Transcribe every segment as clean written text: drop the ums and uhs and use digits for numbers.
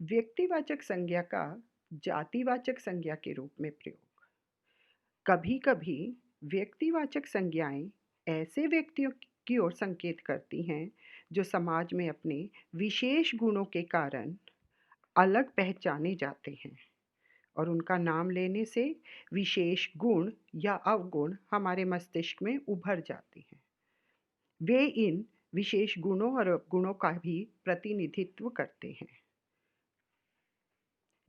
व्यक्तिवाचक संज्ञा का जातिवाचक संज्ञा के रूप में प्रयोग। कभी-कभी व्यक्तिवाचक संज्ञाएं ऐसे व्यक्तियों की ओर संकेत करती हैं जो समाज में अपने विशेष गुणों के कारण अलग पहचाने जाते हैं और उनका नाम लेने से विशेष गुण या अवगुण हमारे मस्तिष्क में उभर जाती हैं। वे इन विशेष गुणों और अवगुणों का भी प्रतिनिधित्व करते हैं।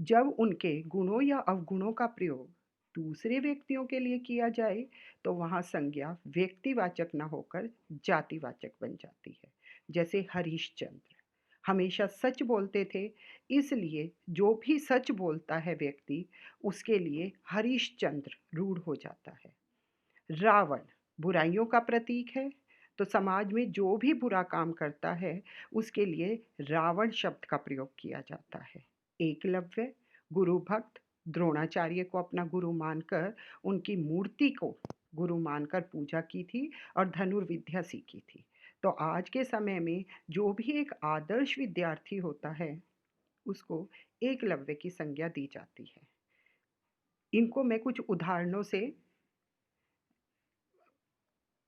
जब उनके गुणों या अवगुणों का प्रयोग दूसरे व्यक्तियों के लिए किया जाए तो वहाँ संज्ञा व्यक्तिवाचक न होकर जातिवाचक बन जाती है। जैसे हरिश्चंद्र हमेशा सच बोलते थे, इसलिए जो भी सच बोलता है व्यक्ति उसके लिए हरिश्चंद्र रूढ़ हो जाता है। रावण बुराइयों का प्रतीक है, तो समाज में जो भी बुरा काम करता है उसके लिए रावण शब्द का प्रयोग किया जाता है। एकलव्य गुरु भक्त द्रोणाचार्य को अपना गुरु मानकर उनकी मूर्ति को गुरु मानकर पूजा की थी और धनुर्विद्या सीखी थी। तो आज के समय में जो भी एक आदर्श विद्यार्थी होता है उसको एकलव्य की संज्ञा दी जाती है। इनको मैं कुछ उदाहरणों से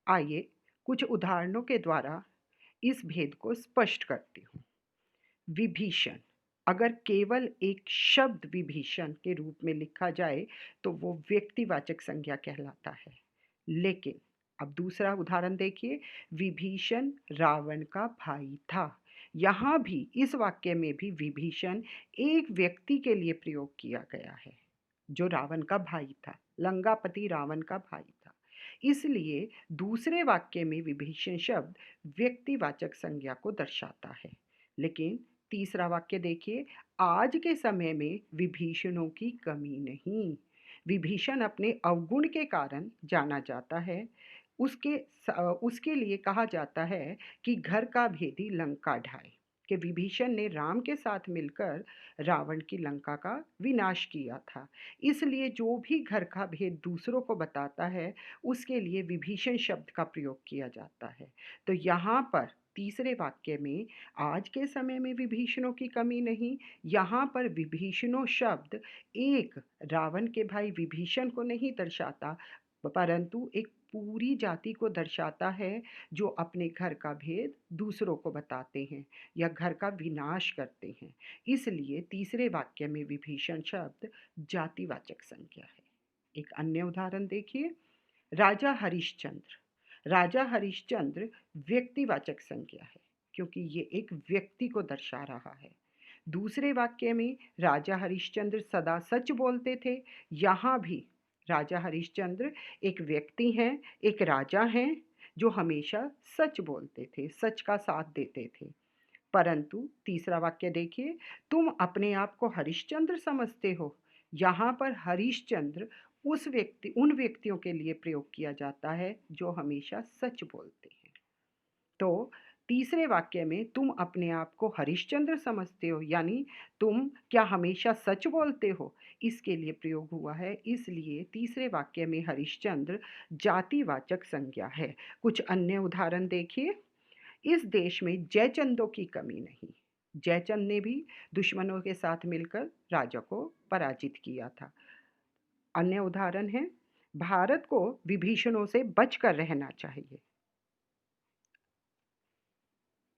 आइए कुछ उदाहरणों के द्वारा इस भेद को स्पष्ट करती हूँ। विभीषण अगर केवल एक शब्द विभीषण के रूप में लिखा जाए तो वो व्यक्तिवाचक संज्ञा कहलाता है। लेकिन अब दूसरा उदाहरण देखिए, विभीषण रावण का भाई था। यहाँ भी इस वाक्य में भी विभीषण एक व्यक्ति के लिए प्रयोग किया गया है जो रावण का भाई था, लंकापति रावण का भाई था। इसलिए दूसरे वाक्य में विभीषण शब्द व्यक्तिवाचक संज्ञा को दर्शाता है। लेकिन तीसरा वाक्य देखिए, आज के समय में विभीषणों की कमी नहीं। विभीषण अपने अवगुण के कारण जाना जाता है। उसके लिए कहा जाता है कि घर का भेदी लंका ढाए, कि विभीषण ने राम के साथ मिलकर रावण की लंका का विनाश किया था। इसलिए जो भी घर का भेद दूसरों को बताता है उसके लिए विभीषण शब्द का प्रयोग किया जाता है। तो यहाँ पर तीसरे वाक्य में आज के समय में विभीषणों की कमी नहीं, यहाँ पर विभीषणों शब्द एक रावण के भाई विभीषण को नहीं दर्शाता, परंतु एक पूरी जाति को दर्शाता है जो अपने घर का भेद दूसरों को बताते हैं या घर का विनाश करते हैं। इसलिए तीसरे वाक्य में विभीषण शब्द जातिवाचक संज्ञा है। एक अन्य उदाहरण देखिए, राजा हरिश्चंद्र। राजा हरिश्चंद्र व्यक्तिवाचक संज्ञा है क्योंकि ये एक व्यक्ति को दर्शा रहा है। दूसरे वाक्य में राजा हरिश्चंद्र सदा सच बोलते थे। यहाँ भी राजा हरिश्चंद्र एक व्यक्ति हैं, एक राजा हैं जो हमेशा सच बोलते थे, सच का साथ देते थे। परंतु तीसरा वाक्य देखिए, तुम अपने आप को हरिश्चंद्र समझते हो। यहाँ पर हरिश्चंद्र उन व्यक्तियों के लिए प्रयोग किया जाता है जो हमेशा सच बोलते हैं। तो तीसरे वाक्य में तुम अपने आप को हरिश्चंद्र समझते हो, यानी तुम क्या हमेशा सच बोलते हो, इसके लिए प्रयोग हुआ है। इसलिए तीसरे वाक्य में हरिश्चंद्र जातिवाचक संज्ञा है। कुछ अन्य उदाहरण देखिए, इस देश में जयचंदों की कमी नहीं। जयचंद ने भी दुश्मनों के साथ मिलकर राजा को पराजित किया था। अन्य उदाहरण है, भारत को विभीषणों से बचकर रहना चाहिए।